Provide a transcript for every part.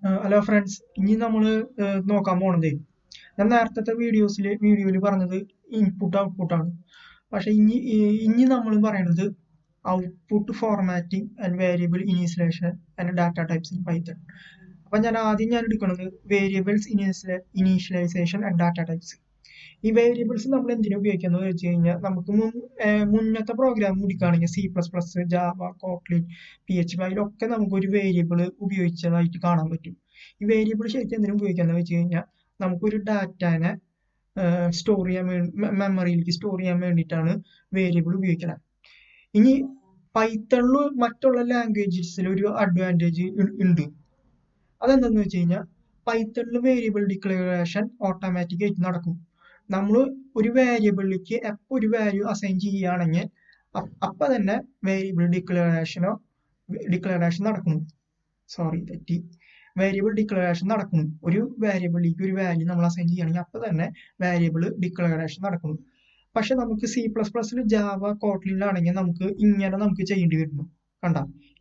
Hello friends, ഇനി നമ്മൾ നോക്കാൻ പോണത് ഞാൻ നേരത്തെ വീഡിയോയിൽ പറഞ്ഞത് ഇൻപുട്ട് ഔട്ട്പുട്ടാണ്. പക്ഷെ ഇനി നമ്മൾ പറയണത് output formatting and variable initialisation and data types in Python. അപ്പം ഞാൻ എടുക്കുന്നത് variables initialisation and data types. ഈ വേരിയബിൾസ് നമ്മൾ എന്തിനു ഉപയോഗിക്കുന്നത് വെച്ച് കഴിഞ്ഞാൽ നമുക്ക് മുന്നത്തെ പ്രോഗ്രാം എടുക്കുകയാണെങ്കിൽ C++, ജാവ, കോട്ട്ലിൻ, PHP അതിലൊക്കെ നമുക്കൊരു വേരിയബിൾ ഉപയോഗിച്ചതായിട്ട് കാണാൻ പറ്റും. ഈ വേരിയബിൾ ശരിക്കും എന്തിനും ഉപയോഗിക്കാന്ന് വെച്ച് കഴിഞ്ഞാൽ നമുക്കൊരു ഡാറ്റാനെ സ്റ്റോർ ചെയ്യാൻ മെമ്മറിയിലേക്ക് സ്റ്റോർ ചെയ്യാൻ വേണ്ടിയിട്ടാണ് വേരിയബിൾ ഉപയോഗിക്കുന്നത്. ഇനി പൈത്തണിൽ മറ്റുള്ള ലാംഗ്വേജസിൽ ഒരു അഡ്വാൻറ്റേജ് ഉണ്ട്. അതെന്താന്ന് വെച്ച് കഴിഞ്ഞാൽ പൈത്തണിൽ വേരിയബിൾ ഡിക്ലറേഷൻ ഓട്ടോമാറ്റിക് ആയിട്ട് നടക്കും. നമ്മൾ ഒരു വേരിയബിളിലേക്ക് എപ്പോൾ ഒരു വാല്യൂ അസൈൻ ചെയ്യുകയാണെങ്കിൽ അപ്പം തന്നെ വേരിയബിൾ ഡിക്ലറേഷൻ നടക്കണം. വേരിയബിൾ ഡിക്ലറേഷൻ നടക്കണം. ഒരു വേരിയബിളിലേക്ക് ഒരു വാല്യൂ നമ്മൾ അസൈൻ ചെയ്യുകയാണെങ്കിൽ അപ്പം തന്നെ വേരിയബിൾ ഡിക്ലറേഷൻ നടക്കണം. പക്ഷെ നമുക്ക് C++, ജാവ, കോട്ട്ലിനിലാണെങ്കിൽ നമുക്ക് ചെയ്യേണ്ടി വരുന്നു. കണ്ട,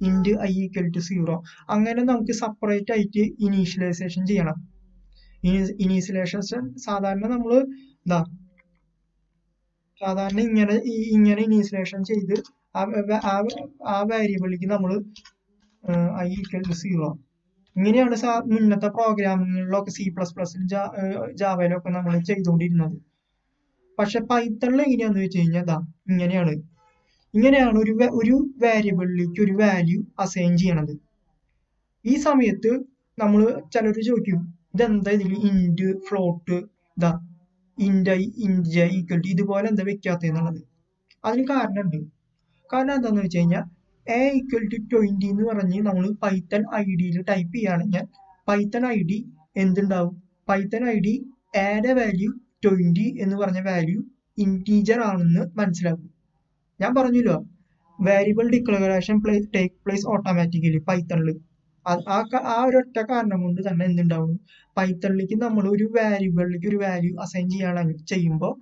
ഇൻറ്റ് i = 0 അങ്ങനെ നമുക്ക് സെപ്പറേറ്റ് ആയിട്ട് ഇനീഷ്യലൈസേഷൻ ചെയ്യണം. ഇനീഷ്യലൈസേഷൻ സാധാരണ ഇങ്ങനെ ഇനീഷ്യലൈസേഷൻ ചെയ്ത് ആ വേരിയബിളിലേക്ക് നമ്മൾ i = 0 ഇങ്ങനെയാണ് മുന്നത്തെ പ്രോഗ്രാമിങ്ങിലൊക്കെ C++, ജാവയിലൊക്കെ നമ്മൾ ചെയ്തുകൊണ്ടിരുന്നത്. പക്ഷെ പൈത്തണിൽ എങ്ങനെയാന്ന് വെച്ച് കഴിഞ്ഞാൽ ഇങ്ങനെയാണ് ഒരു വേരിയബിളിലേക്ക് ഒരു വാല്യൂ അസൈൻ ചെയ്യണത്. ഈ സമയത്ത് നമ്മൾ ചിലർ ചോദിക്കും, ഇതെന്താ ഇതിൽ ഇൻറ്റ്, ഫ്ലോട്ട്, ഇൻറ്റ് i, ഇൻറ്റ് j = ഇതുപോലെ എന്താ വെക്കാത്തെന്നുള്ളത്. അതിന് കാരണമുണ്ട്. കാരണം എന്താണെന്ന് വെച്ച് കഴിഞ്ഞാൽ a = 20 എന്ന് പറഞ്ഞ് നമ്മൾ പൈത്തൺ ഐഡിയിൽ ടൈപ്പ് ചെയ്യുകയാണെങ്കിൽ പൈത്തൺ ഐഡി എന്തുണ്ടാവും? പൈത്തൺ ഐഡി എയുടെ വാല്യൂ 20 എന്ന് പറഞ്ഞ വാല്യൂ ഇൻറ്റീജർ ആണെന്ന് മനസ്സിലാക്കും. ഞാൻ പറഞ്ഞല്ലോ, variable declaration take place automatically പൈത്തണിൽ. ആ ഒരൊറ്റ കാരണം കൊണ്ട് തന്നെ എന്തുണ്ടാവും? പൈത്തണിലേക്ക് നമ്മൾ ഒരു വേരിയബിളിലേക്ക് ഒരു വാല്യൂ അസൈൻ ചെയ്യുമ്പോൾ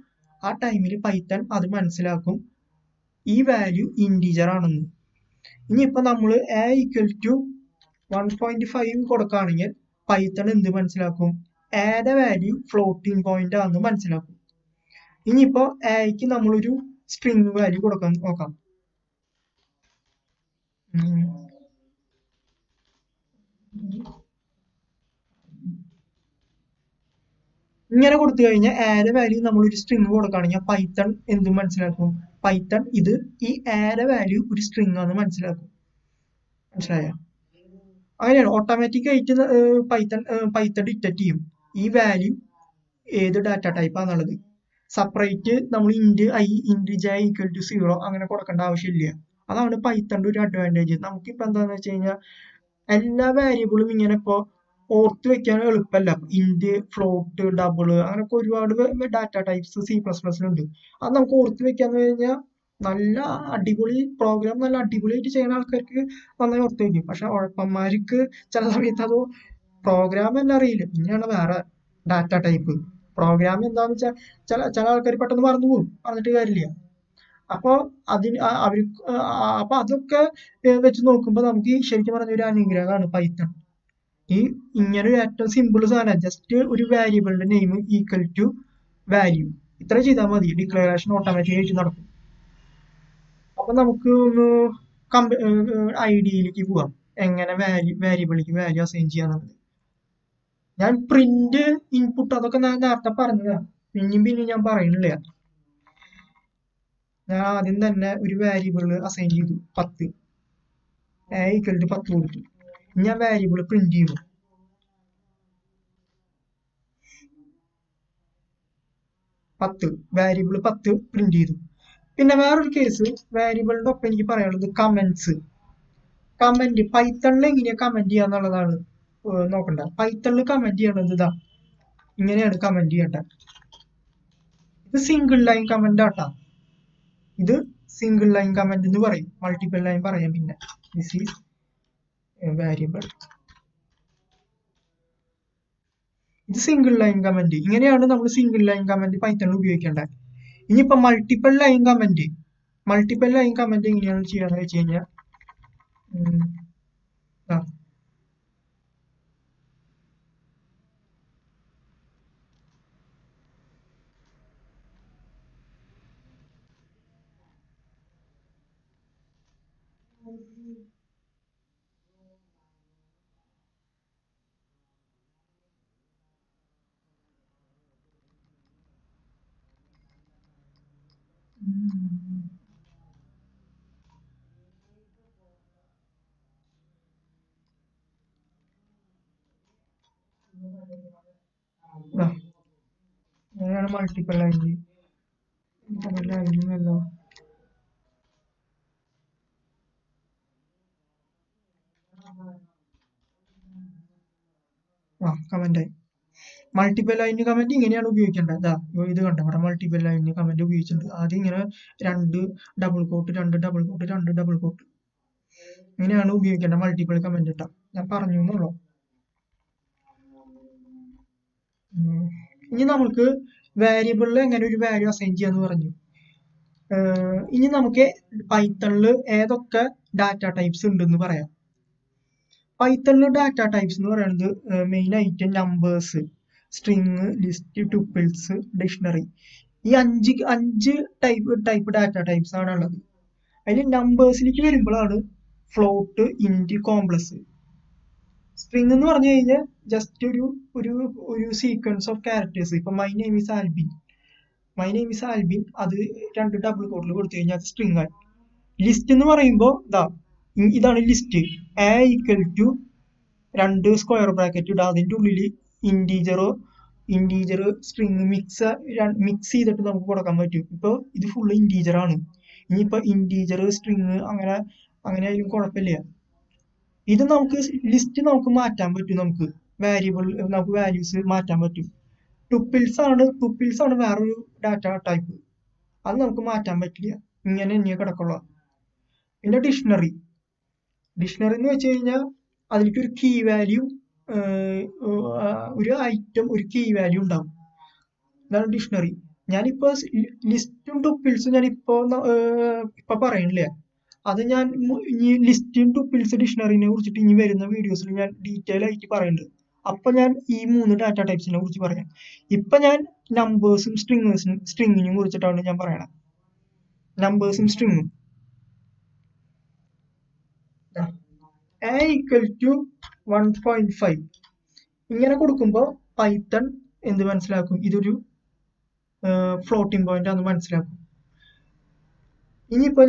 ആ ടൈമിൽ പൈത്തൺ അത് മനസ്സിലാക്കും ഈ വാല്യൂ ഇൻറ്റീജർ ആണെന്ന്. ഇനിയിപ്പോൾ നമ്മൾ a = 1.5 കൊടുക്കുകയാണെങ്കിൽ പൈത്തൺ എന്ത് മനസ്സിലാക്കും? എയുടെ വാല്യൂ ഫ്ലോട്ടിംഗ് പോയിന്റ് ആണെന്ന് മനസ്സിലാക്കും. ഇനിയിപ്പോൾ എക്ക് നമ്മളൊരു സ്ട്രിംഗ് വാല്യൂ കൊടുക്കാൻ നോക്കാം. ഇങ്ങനെ കൊടുത്തു കഴിഞ്ഞാൽ എയുടെ വാല്യൂ നമ്മളൊരു സ്ട്രിംഗ് കൊടുക്കുകയാണെങ്കിൽ പൈത്തൺ എന്ത് മനസ്സിലാക്കും? പൈത്തൺ ഈ എയുടെ വാല്യൂ ഒരു സ്ട്രിംഗ് ആണെന്ന് മനസ്സിലാക്കും. മനസ്സിലായോ? അങ്ങനെയാണ് ഓട്ടോമാറ്റിക് ആയിട്ട് പൈത്തൺ ഡിറ്റക്ട് ചെയ്യും ഈ വാല്യൂ ഏത് ഡാറ്റ ടൈപ്പ് ആണെന്നുള്ളത്. സെപ്പറേറ്റ് നമ്മൾ ഇൻറ്റ് i, ഇൻറ്റ് j = 0 അങ്ങനെ കൊടുക്കേണ്ട ആവശ്യമില്ല. അതാണ് പൈത്തണിന്റെ ഒരു അഡ്വാൻറ്റേജ്. നമുക്കിപ്പോൾ എന്താന്ന് വെച്ച് കഴിഞ്ഞാൽ എല്ലാ വേരിയബിളും ഇങ്ങനെ ഇപ്പോൾ ഓർത്ത് വെക്കാൻ എളുപ്പമല്ല. ഇൻറ്റ്, ഫ്ലോട്ട്, ഡബിൾ അങ്ങനെയൊക്കെ ഒരുപാട് ഡാറ്റ ടൈപ്സ് C++ലുണ്ട്. അത് നമുക്ക് ഓർത്ത് വെക്കാന്ന് കഴിഞ്ഞാൽ നല്ല അടിപൊളി പ്രോഗ്രാം നല്ല അടിപൊളിയായിട്ട് ചെയ്യുന്ന ആൾക്കാർക്ക് നന്നായി ഓർത്ത് വെക്കും. പക്ഷെ ഉഴപ്പന്മാർക്ക് ചില സമയത്ത് അത് പ്രോഗ്രാം തന്നെ അറിയില്ല. പിന്നെയാണ് വേറെ ഡാറ്റ ടൈപ്പ്. പ്രോഗ്രാം എന്താന്ന് വെച്ചാൽ ചില ആൾക്കാർ പെട്ടെന്ന് മറന്നു പോകും, പറഞ്ഞിട്ട് കാര്യമില്ല. അപ്പോൾ അതൊക്കെ വെച്ച് നോക്കുമ്പോൾ നമുക്ക് ശരിക്കും പറഞ്ഞ ഒരു അനുഗ്രഹമാണ് പൈത്തൺ. ഇങ്ങനെ ഒരു ഏറ്റവും സിമ്പിൾ സാധനം, ജസ്റ്റ് ഒരു വേരിയബിളിന്റെ നെയിം = വാല്യൂ ഇത്ര ചെയ്താൽ മതി, ഡിക്ലറേഷൻ ഓട്ടോമാറ്റിക് ആയിട്ട് നടക്കും. അപ്പൊ നമുക്ക് ഒന്ന് ഐഡിയയിലേക്ക് പോവാം, എങ്ങനെ വേരിയബിളിലേക്ക് വാല്യൂ അസൈൻ ചെയ്യാന്നുള്ളത്. ഞാൻ പ്രിന്റ്, ഇൻപുട്ട് അതൊക്കെ ഞാൻ നേരത്തെ പറഞ്ഞതാണ്, പിന്നെയും ഞാൻ പറയുന്നില്ല. ഞാൻ ആദ്യം തന്നെ ഒരു വേരിയബിൾ അസൈൻ ചെയ്തു 10, a = 10 കൊടുത്തു. ഞാൻ വേരിയബിൾ പ്രിന്റ് ചെയ്തു 10, വേരിയബിൾ 10 പ്രിന്റ് ചെയ്തു. പിന്നെ വേറൊരു കേസ് വേരിയബിളിന്റെ ഒപ്പം എനിക്ക് പറയാനുള്ളത് കമന്റ്. പൈത്തണിൽ എങ്ങനെയാ കമന്റ് ചെയ്യാന്നുള്ളതാണ് നോക്കണ്ട. പൈത്തണിൽ കമന്റ് ചെയ്യണത് ഇങ്ങനെയാണ് കമന്റ് ചെയ്യേണ്ടത്. ഇത് സിംഗിൾ ലൈൻ കമന്റ് ആട്ടാ. ഇത് സിംഗിൾ ലൈൻ കമന്റ് എന്ന് പറയും, മൾട്ടിപ്പിൾ ലൈൻ പറയാം. പിന്നെ ദിസ് ഈസ് വേരിയബിൾ. ഇത് സിംഗിൾ ലൈൻ കമന്റ്. ഇങ്ങനെയാണ് നമ്മൾ സിംഗിൾ ലൈൻ കമന്റ് പൈത്തണിൽ ഉപയോഗിക്കേണ്ടത്. ഇനിയിപ്പോ മൾട്ടിപ്പിൾ ലൈൻ കമന്റ് എങ്ങനെയാണ് ചെയ്യാന്ന് വെച്ച് കഴിഞ്ഞാൽ അങ്ങനെയാണ് മൾട്ടിപ്പിൾ ലൈനിൽ ലൈനിങ്ങല്ലോ. കമന്റ് ആയി. മൾട്ടിപ്പിൾ ലൈൻ കമന്റ് ഇങ്ങനെയാണ് ഉപയോഗിക്കേണ്ടത്. ഇത് കണ്ട ഇവിടെ മൾട്ടിപ്പിൾ ലൈൻ കമന്റ് ഉപയോഗിച്ചിട്ടുണ്ട്. ആദ്യം ഇങ്ങനെ 2 double quote 2 double quote 2 double quote ഇങ്ങനെയാണ് ഉപയോഗിക്കേണ്ടത് മൾട്ടിപ്പിൾ കമന്റ് ഇട്ടാ. ഞാൻ പറഞ്ഞു എന്നുള്ളൂ. ഇനി നമുക്ക് വേരിയബിളിൽ എങ്ങനെ ഒരു വാല്യൂ അസൈൻ ചെയ്യാന്ന് പറഞ്ഞു. ഇനി നമുക്ക് പൈത്തണില് ഏതൊക്കെ ഡാറ്റ ടൈപ്സ് ഉണ്ടെന്ന് പറയാം. പൈത്തണില് ഡാറ്റ ടൈപ്സ് എന്ന് പറയുന്നത് മെയിൻ ആയിട്ട് numbers, string, list, tuples, dictionary. ഈ അഞ്ച് ടൈപ്പ് ഡാറ്റ ടൈപ്സ് ആണ് ഉള്ളത്. അതിൽ നമ്പേഴ്സിലേക്ക് വരുമ്പോഴാണ് ഫ്ലോട്ട്, ഇന്റ്, കോംപ്ലക്സ്. സ്ട്രിങ് എന്ന് പറഞ്ഞു കഴിഞ്ഞാൽ ജസ്റ്റ് ഒരു സീക്വൻസ് ഓഫ് ക്യാരക്ടേഴ്സ്. ഇപ്പൊ മൈ നെയിം ഈസ് ആൽബിൻ അത് 2 ഡബിൾ കോട്ടിൽ കൊടുത്തു കഴിഞ്ഞാൽ അത് സ്ട്രിങ് ആയി. ലിസ്റ്റ് എന്ന് പറയുമ്പോൾ ഇതാണ് list. A equal to 2 square bracket ഇടുക, അതിൻ്റെ ഉള്ളിൽ ഇന്റീജർ സ്ട്രിങ് മിക്സ് ചെയ്തിട്ട് നമുക്ക് കൊടുക്കാൻ പറ്റും. ഇപ്പൊ ഇത് ഫുള്ള് ഇന്റീജർ ആണ്. ഇനിയിപ്പോ ഇന്റീജർ സ്ട്രിങ് അങ്ങനെ ആയാലും കുഴപ്പമില്ല. ഇത് നമുക്ക് ലിസ്റ്റ് നമുക്ക് മാറ്റാൻ പറ്റും. നമുക്ക് വാല്യൂസ് മാറ്റാൻ പറ്റും. ടുപ്പിൾസ് ആണ് വേറൊരു ഡാറ്റ ടൈപ്പ്. അത് നമുക്ക് മാറ്റാൻ പറ്റില്ല, ഇങ്ങനെ തന്നെയേ കിടക്കുള്ളൂ. പിന്നെ ഡിക്ഷണറി എന്ന് വെച്ച് കഴിഞ്ഞാൽ അതിലേക്ക് ഒരു കീ വാല്യൂ, ഒരു ഐറ്റം ഒരു കീ വാല്യൂ ഉണ്ടാവും. ഇതാണ് ഡിക്ഷണറി. ഞാനിപ്പോ ലിസ്റ്റും ടുപ്പിൾസും ഞാൻ ഇപ്പൊ പറയണില്ല. അത് ഞാൻ ഇനി ലിസ്റ്റും ടുപ്പിൾസ് ഡിക്ഷണറിനെ കുറിച്ചിട്ട് ഇനി വരുന്ന വീഡിയോസിൽ ഞാൻ ഡീറ്റെയിൽ ആയിട്ട് പറയുന്നുണ്ട്. അപ്പൊ ഞാൻ ഈ 3 ഡാറ്റ ടൈപ്സിനെ കുറിച്ച് പറയാം. ഇപ്പൊ ഞാൻ നമ്പേഴ്സും സ്ട്രിങ്ങിനും കുറിച്ചിട്ടാണ് ഞാൻ പറയണത്. നമ്പേഴ്സും സ്ട്രിങ്ങും a equal to 1.5 ഇങ്ങനെ കൊടുക്കുമ്പോൾ പൈത്തൺ എന്ത് മനസ്സിലാക്കും? ഇതൊരു ഫ്ലോട്ടിംഗ് പോയിന്റ് ആണെന്ന് മനസ്സിലാക്കും. ഇനിയിപ്പോ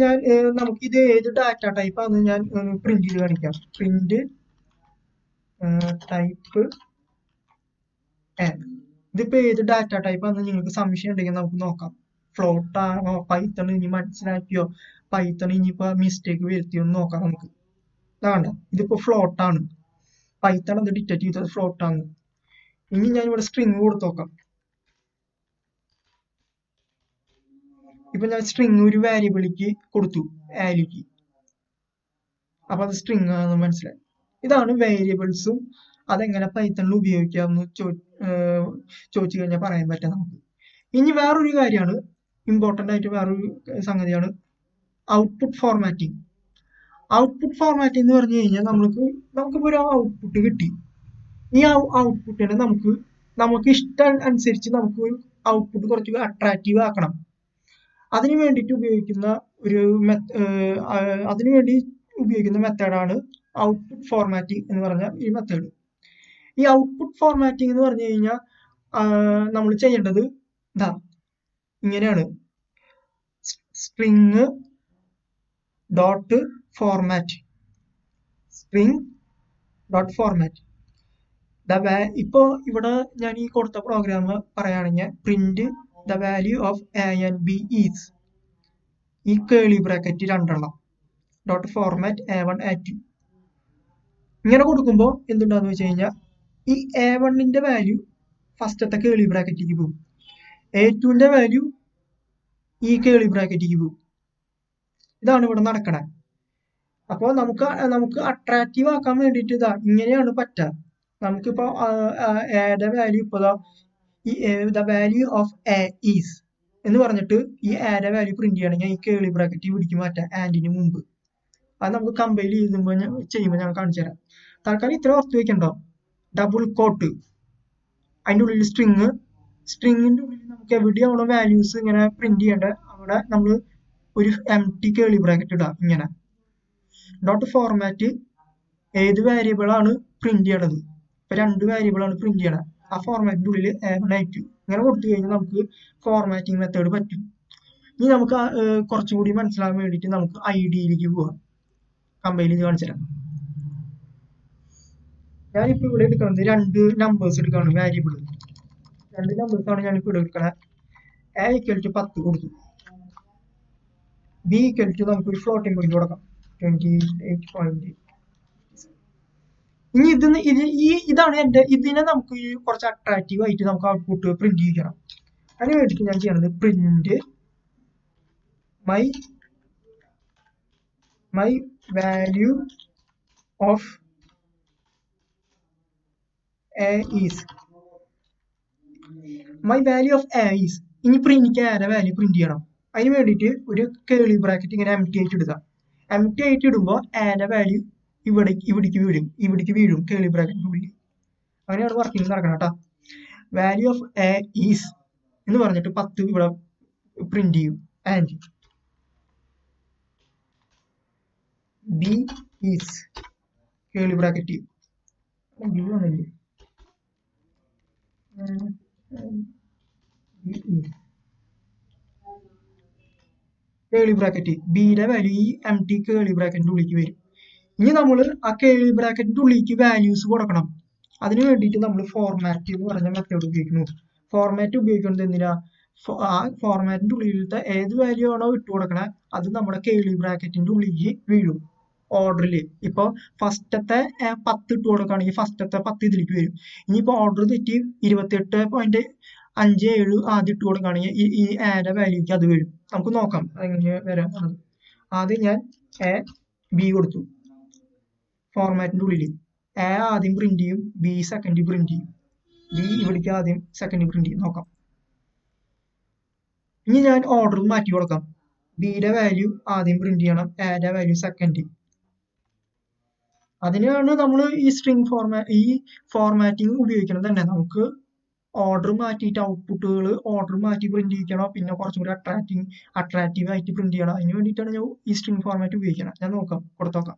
നമുക്ക് ഇത് ഏത് ഡാറ്റ ടൈപ്പ് ആണെന്ന് ഞാൻ പ്രിന്റ് ചെയ്ത് കാണിക്കാം. പ്രിന്റ് ടൈപ്പ് ഇതിപ്പോ ഏത് ഡാറ്റ ടൈപ്പ് ആണെന്ന് നിങ്ങൾക്ക് സംശയം ഉണ്ടെങ്കിൽ നമുക്ക് നോക്കാം. ഫ്ലോട്ട് ആണോ, പൈത്തൺ ഇനി മനസ്സിലാക്കിയോ, പൈത്തൺ ഇനിയിപ്പോ മിസ്റ്റേക്ക് വരുത്തിയോ എന്ന് നോക്കാം നമുക്ക്. ഇതാണ് ഇതിപ്പോ ഫ്ലോട്ട് ആണ്. പൈത്തൺ അത് ഡിറ്റക്ട് ചെയ്തത് ഫ്ലോട്ട് ആണ്. ഇനി ഞാൻ ഇവിടെ സ്ട്രിങ് കൊടുത്തു നോക്കാം. ഇപ്പൊ ഞാൻ സ്ട്രിങ് ഒരു വേരിയബിളിക്ക് കൊടുത്തു, ആലിക്ക്. അപ്പൊ അത് സ്ട്രിങ് ആണെന്ന് മനസ്സിലായി. ഇതാണ് വേരിയബിൾസും അതെങ്ങനെ പൈത്തണിൽ ഉപയോഗിക്കാമെന്ന് ചോദിച്ചു കഴിഞ്ഞാൽ പറയാൻ പറ്റാം നമുക്ക്. ഇനി വേറൊരു കാര്യമാണ്, ഇമ്പോർട്ടൻ്റ് ആയിട്ട് വേറൊരു സംഗതിയാണ് ഔട്ട്പുട്ട് ഫോർമാറ്റിംഗ്. ഔട്ട്പുട്ട് ഫോർമാറ്റിംഗ് എന്ന് പറഞ്ഞു കഴിഞ്ഞാൽ നമുക്കിപ്പോ ഒരു ഔട്ട്പുട്ട് കിട്ടി. ഈ ഔട്ട്പുട്ടിനെ നമുക്ക് ഇഷ്ടം അനുസരിച്ച് നമുക്ക് ഔട്ട്പുട്ട് കുറച്ച് അട്രാക്റ്റീവ് ആക്കണം. അതിനു വേണ്ടിയിട്ട് ഉപയോഗിക്കുന്ന മെത്തേഡാണ് ഔട്ട്പുട്ട് ഫോർമാറ്റിംഗ് എന്ന് പറഞ്ഞ ഈ മെത്തേഡ്. ഈ ഔട്ട്പുട്ട് ഫോർമാറ്റിംഗ് എന്ന് പറഞ്ഞു കഴിഞ്ഞാൽ നമ്മൾ ചെയ്യേണ്ടത് ഇങ്ങനെയാണ്. സ്ട്രിങ് ഡോട്ട് ഫോർമാറ്റ് ഇപ്പോ ഇവിടെ ഞാൻ ഈ കൊടുത്ത പ്രോഗ്രാം പറയുകയാണെങ്കിൽ print the value of A and B is ഈ കേളി bracket 2 dot format A1 A2 ഇങ്ങനെ കൊടുക്കുമ്പോൾ എന്തുണ്ടാന്ന് വെച്ച് കഴിഞ്ഞാൽ ഈ A1ന്റെ വാല്യൂ ഫസ്റ്റത്തെ കേളി ബ്രാക്കറ്റിലേക്ക് പോകും, A2ന്റെ വാല്യൂ ഈ കേളി ബ്രാക്കറ്റിലേക്ക് പോകും. ഇതാണ് ഇവിടെ നടക്കണേ. അപ്പോൾ നമുക്ക് അട്രാക്റ്റീവ് ആക്കാൻ വേണ്ടിയിട്ട് ഇങ്ങനെയാണ് പറ്റുക. നമുക്കിപ്പോ എയുടെ വാല്യൂ ഇപ്പൊ ഈ the value of A is എന്ന് പറഞ്ഞിട്ട് ഈ എയുടെ വാല്യൂ പ്രിന്റ് ചെയ്യണമെങ്കിൽ ഈ കേളി ബ്രാക്കറ്റ് പിടിക്ക് മാറ്റാം ആൻഡിന് മുമ്പ്. അത് നമുക്ക് കമ്പൈൽ ചെയ്യുമ്പോൾ ഞാൻ കാണിച്ചു തരാം. തൽക്കാലം ഇത്ര ഓർത്ത് വെക്കണ്ടോ. ഡബിൾ കോട്ട് അതിൻ്റെ ഉള്ളിൽ സ്ട്രിങ്ങിന്റെ ഉള്ളിൽ നമുക്ക് എവിടെയാണോ വാല്യൂസ് ഇങ്ങനെ പ്രിന്റ് ചെയ്യേണ്ടത് അവിടെ നമ്മൾ ഒരു എംപ്റ്റി കേളി ബ്രാക്കറ്റ് ഇടാം ഇങ്ങനെ. ഡോട്ട് ഫോർമാറ്റ് ഏത് വേരിയബിൾ ആണ് പ്രിന്റ് ചെയ്യണത്. ഇപ്പൊ 2 വേരിയബിൾ ആണ് പ്രിന്റ് ചെയ്യണത്. ആ ഫോർമാറ്റിന്റെ ഉള്ളിൽ A1 A2 ഇങ്ങനെ കൊടുത്തു കഴിഞ്ഞാൽ നമുക്ക് ഫോർമാറ്റിംഗ് മെത്തേഡ് പറ്റും. ഇനി നമുക്ക് കുറച്ചും കൂടി മനസ്സിലാകാൻ വേണ്ടിയിട്ട് നമുക്ക് ഐഡിയിലേക്ക് പോവാം. കമ്പൈൽ ചെയ്ത് കാണിച്ചുതരാം. ഞാനിപ്പോ ഇവിടെ എടുക്കുന്നത് 2 നമ്പേഴ്സ് എടുക്കുകയാണ് വേരിയബിൾ. 2 നമ്പേഴ്സാണ് ഞാനിപ്പോ ഇവിടെ എടുക്കണത്. A = 10 കൊടുത്തു. B = നമുക്കൊരു ഫ്ലോട്ടിംഗ് പോയിന്റ് കൊടുക്കാം 28. ഇനി ഇതാണ് ഇതിനെ നമുക്ക് കുറച്ച് അട്രാക്റ്റീവ് ആയിട്ട് നമുക്ക് ഔട്ട്പുട്ട് പ്രിന്റ് ചെയ്യണം. അതിന് വേണ്ടിയിട്ട് ഞാൻ ചെയ്യണത് print my value of A is ഇനി എനിക്ക് ആരെ വാല്യൂ പ്രിന്റ് ചെയ്യണം. അതിന് വേണ്ടിയിട്ട് ഒരു കേളി ബ്രാക്കറ്റ് ഇങ്ങനെ empty ആയിട്ട് ഇടുക. empty ആയിട്ട് ഇടുമ്പോൾ ആരെ വാല്യൂ ഇവിടേക്ക് വീഴും കേളി ബ്രാക്കറ്റിന്റെ ഉള്ളിൽ. അങ്ങനെയാണ് വർക്കിംഗ് നടക്കണം കേട്ടോ. വാല്യൂ ഓഫ് A ഈസ് എന്ന് പറഞ്ഞിട്ട് 10 ഇവിടെ പ്രിന്റ് ചെയ്യും. And B is Keli bracket Keli bracket ബിയുടെ വാല്യൂ ഈ empty കേളി ബ്രാക്കറ്റിന്റെ ഉള്ളിലേക്ക് വരും. ഇനി നമ്മൾ ആ കേളി ബ്രാക്കറ്റിന്റെ ഉള്ളിലേക്ക് വാല്യൂസ് കൊടുക്കണം. അതിന് വേണ്ടിയിട്ട് നമ്മൾ ഫോർമാറ്റ് എന്ന് പറഞ്ഞ മെത്തേഡ് ഉപയോഗിക്കുന്നു. ഫോർമാറ്റ് ഉപയോഗിക്കുന്നത് എന്തിനാ? ആ ഫോർമാറ്റിന്റെ ഉള്ളിലത്തെ ഏത് വാല്യൂ ആണോ ഇട്ട് കൊടുക്കണേ അത് നമ്മുടെ കേളി ബ്രാക്കറ്റിന്റെ ഉള്ളിലേക്ക് വീഴും ഓർഡറിൽ. ഇപ്പൊ ഫസ്റ്റത്തെ 10 ഇട്ട് കൊടുക്കുകയാണെങ്കിൽ ഫസ്റ്റത്തെ 10 ഇതിലേക്ക് വരും. ഇനിയിപ്പോ ഓർഡർ തെറ്റി 28.57 ആദ്യം ഇട്ട് കൊടുക്കുകയാണെങ്കിൽ ഈ ആന്റെ വാല്യൂക്ക് അത് വരും. നമുക്ക് നോക്കാം എങ്ങനെ വരാൻ. ആദ്യം ഞാൻ B കൊടുത്തു. ഫോർമാറ്റിന്റെ ഉള്ളിൽ A ആദ്യം പ്രിന്റ് ചെയ്യും, B സെക്കൻഡ് പ്രിന്റ് ചെയ്യും. B ഇവിടേക്ക് ആദ്യം സെക്കൻഡ് പ്രിന്റ് ചെയ്യും. നോക്കാം. ഇനി ഞാൻ ഓർഡർ മാറ്റി കൊടുക്കാം. ബിയുടെ വാല്യൂ ആദ്യം പ്രിന്റ് ചെയ്യണം, എയുടെ വാല്യൂ സെക്കൻഡ്. അതിനാണ് നമ്മൾ ഈ സ്ട്രിംഗ് ഫോർമാറ്റിംഗ് ഉപയോഗിക്കുന്നത് തന്നെ. നമുക്ക് ഓർഡർ മാറ്റിയിട്ട് ഔട്ട്പുട്ടുകൾ ഓർഡർ മാറ്റി പ്രിന്റ് ചെയ്യിക്കണം, പിന്നെ കുറച്ചും കൂടി അട്രാക്റ്റീവ് ആയിട്ട് പ്രിന്റ് ചെയ്യണം. അതിന് വേണ്ടിയിട്ടാണ് ഞാൻ ഈ സ്ട്രിംഗ് ഫോർമാറ്റ് ഉപയോഗിക്കണം. ഞാൻ കൊടുത്തോക്കാം.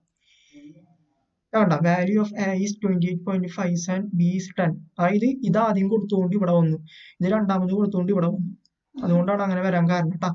വേണ്ട, value of A is 28.5 and B is 10. അതായത് ഇത് ആദ്യം കൊടുത്തുകൊണ്ട് ഇവിടെ വന്നു, ഇത് രണ്ടാമത് കൊടുത്തുകൊണ്ട് ഇവിടെ വന്നു. അതുകൊണ്ടാണ് അങ്ങനെ വരാൻ കാരണം കേട്ടോ.